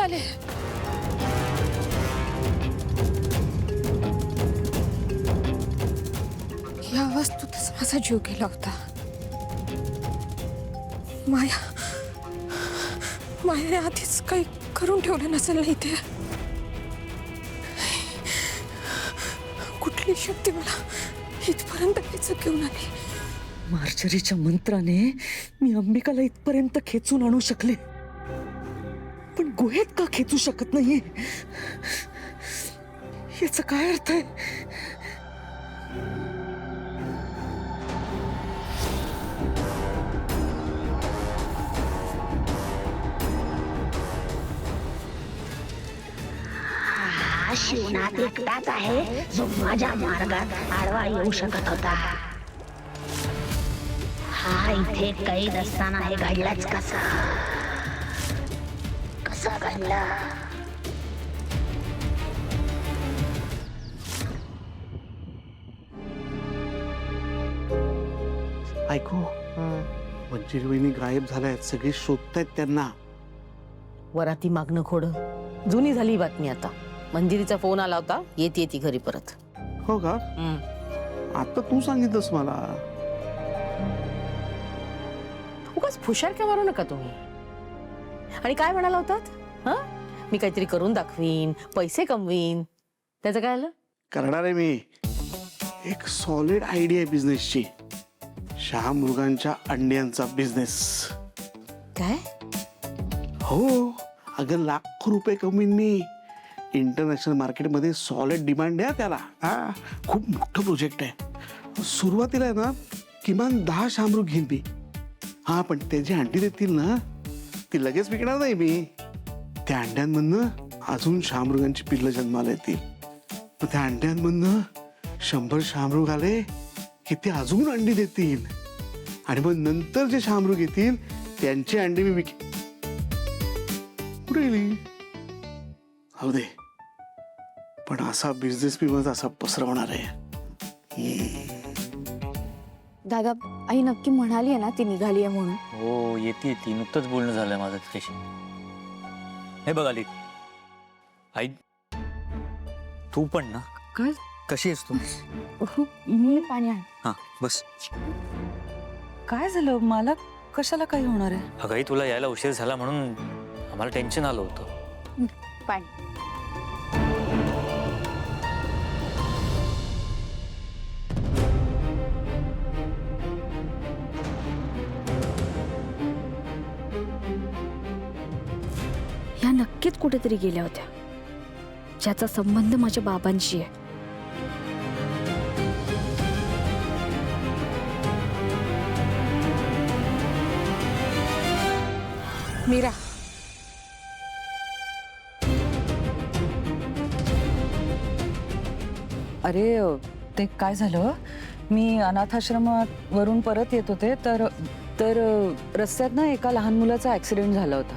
झाले. या वस्तूतच माझा जीव गेला होता. माया आधीच काही करून ठेवलं नसेल नाही ते. कुठली शक्ती मला इथपर्यंत घेऊन आली. मार्जरीच्या मंत्राने मी अंबिकाला इथपर्यंत खेचून आणू शकले, पण गुहेत का खेचू शकत नाहीये? याचा काय अर्थ आहे? हा शिवनाथ एकटाच आहे जो माझ्या मार्गात आडवा येऊ शकत होता. हा इथे कैद असताना हे घडलाच कसा घडला? ऐकू, मंजिरी वहिनी गायब झाल्यात. सगळे शोधतायत त्यांना. वराती मागणं खोड जुनी झाली बातमी आता. मंजिरीचा फोन आला होता, येते ती घरी परत. हो का? आता तू सांगितलंस मला. उगाच फुशारक्या मारू नका तुम्ही. आणि काय म्हणाला होतात? हा, मी काहीतरी करून दाखवीन, पैसे कमवीन. त्याचं काय आलं? करणार आहे मी. एक सॉलिड आयडिया आहे बिझनेसची. शहामृगांच्या अंड्यांचा बिझनेस. काय? हो, अगं लाखो रुपये कमवीन मी. इंटरनॅशनल मार्केटमध्ये सॉलिड डिमांड आहे त्याला. हा, खूप मोठं प्रोजेक्ट आहे. सुरुवातीला आहे ना, किमान 10 शहामृग घेईन मी. हा, पण ते जे अंडी देतील ना, ती लगेच विकणार नाही मी. त्या अंड्यांमधनं अजून शहामृगांची पिल्लं जन्माला येतील. मग त्या अंड्यांमधनं 100 शहामृग आले की ते अजून अंडी देतील. आणि मग नंतर जे शहामृग येतील त्यांची अंडी मी कुठे गेली? हो दे. पण असा बिझनेस मी माझा असा पसरवणार आहे. दादा, आई नक्की म्हणाली आहे ना ती निघाली आहे म्हणून? हो, येते ती. नुकतंच बोलणं झालंय माझं तिच्याशी. हे बघ आली आई, तू पण ना. काय? कशी आहेस तू? मी पाणी आण. हा, बस. काय झालं? मला कशाला काही होणार आहे? अगं आई, तुला यायला उशीर झाला म्हणून आम्हाला टेन्शन आलं होतं. पाणी. या नक्कीच कुठेतरी गेल्या होत्या, ज्याचा संबंध माझ्या बाबांशी आहे. मीरा, अरे, ते काय झालं, मी अनाथाश्रमात वरून परत येत होते तर रस्त्यात ना एका लहान मुलाचा ऍक्सिडेंट झाला होता.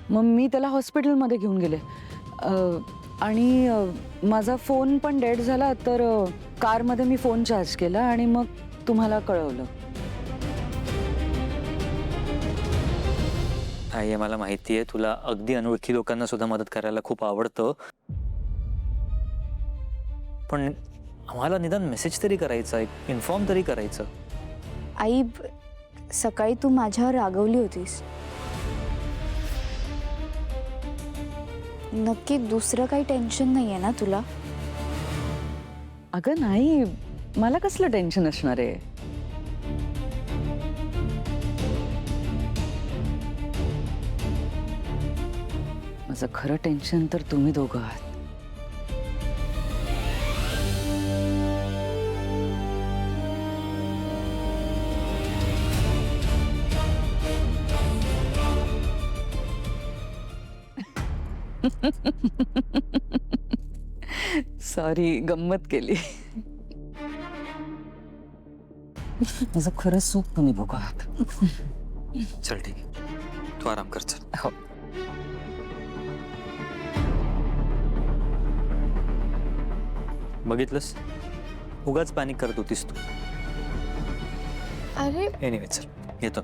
मग मी त्याला हॉस्पिटलमध्ये घेऊन गेले आणि माझा फोन पण डेड झाला. तर कारमध्ये मी फोन चार्ज केला आणि मग तुम्हाला कळवलं. आई, मला माहिती आहे तुला अगदी अनोळखी लोकांना सुद्धा मदत करायला खूप आवडतं, पण आम्हाला निदान मेसेज तरी करायचा, एक इन्फॉर्म तरी करायचं. आई, सकाळी तू माझ्यावर रागवली होतीस. नक्की दुसरं काही टेन्शन नाहीये ना तुला? अगं नाही, मला कसलं टेन्शन असणार आहे? माझं खरं टेन्शन तर तुम्ही दोघं आहात. सॉरी, गंमत केली. माझं खरं सुख तुम्ही दोघं आहात. चल ठीक आहे, तू आराम कर. चल. हो. बघितलंस, उगाच पॅनिक करत होतीस तू. अरे एनिवे, चल येतो.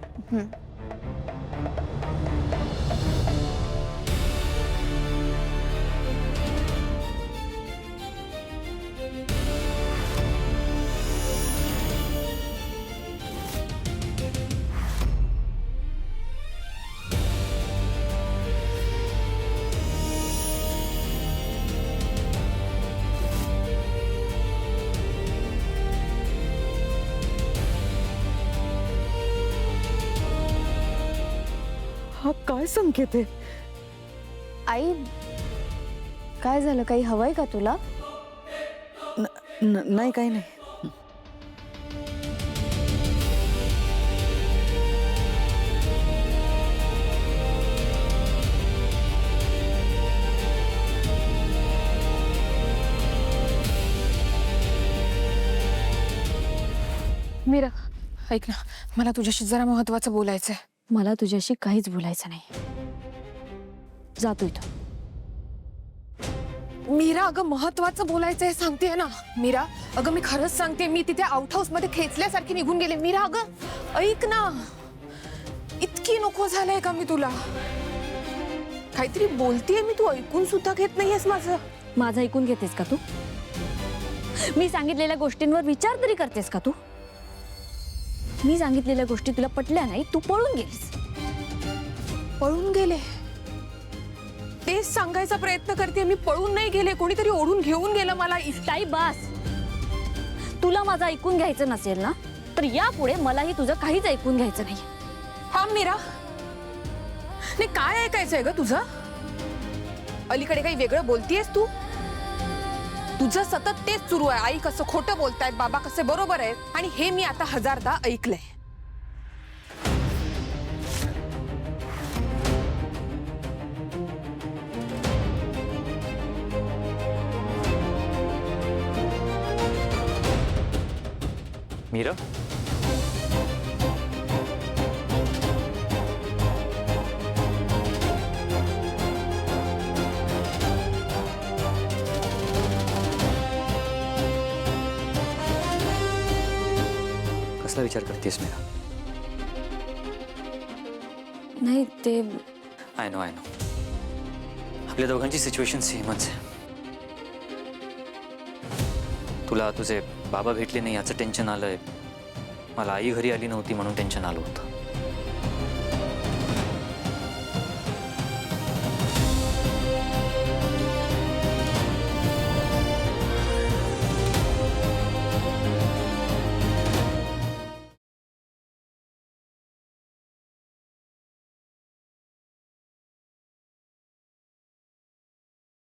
काय संकेत आहे? आई काय झालं, काही हवंय का तुला? नाही, काही नाही. मीरा, ऐक ना, मला तुझ्याशी जरा महत्वाचं बोलायचंय. मला तुझ्याशी काहीच बोलायचं नाही. जातो इथं. मीरा, अगं महत्वाचं बोलायचंय सांगतेय ना. मीरा, अगं मी खरंच सांगते, मी तिथे आउट हाऊस मध्ये खेचल्यासारखी निघून गेले. मीरा अगं ऐक ना, इतकी नको झालंय का मी तुला? काहीतरी बोलतेय मी, तू ऐकून सुद्धा घेत नाहीयेस माझं ऐकून घेतेस का तू? मी सांगितलेल्या गोष्टींवर विचार तरी करतेस का तू? मी सांगितलेल्या गोष्टी तुला पटल्या नाही, तू पळून गेलीस. पळून गेले? तेच सांगायचा प्रयत्न करते मी. पळून नाही गेले, कोणीतरी ओढून घेऊन गेलं मला. ताई बस. तुला माझं ऐकून घ्यायचं नसेल ना, तर यापुढे मलाही तुझं काहीच ऐकून घ्यायचं नाही. थांब मीरा, नाही काय ऐकायचंय ग तुझं? अलीकडे काही वेगळं बोलतीयस तू? तुझं सतत तेच सुरू आहे. आई कसं खोटं बोलतायत, बाबा कसे बरोबर आहेत, आणि हे मी आता 1000दा ऐकलंय. मीरा, कसला विचार करतेस मीरा? नाही ते आय नो आपल्या दोघांची सिच्युएशन सेमच आहे. तुला तुझे बाबा भेटले नाही याचं टेन्शन आलंय, मला आई घरी आली नव्हती म्हणून टेन्शन आलं होतं.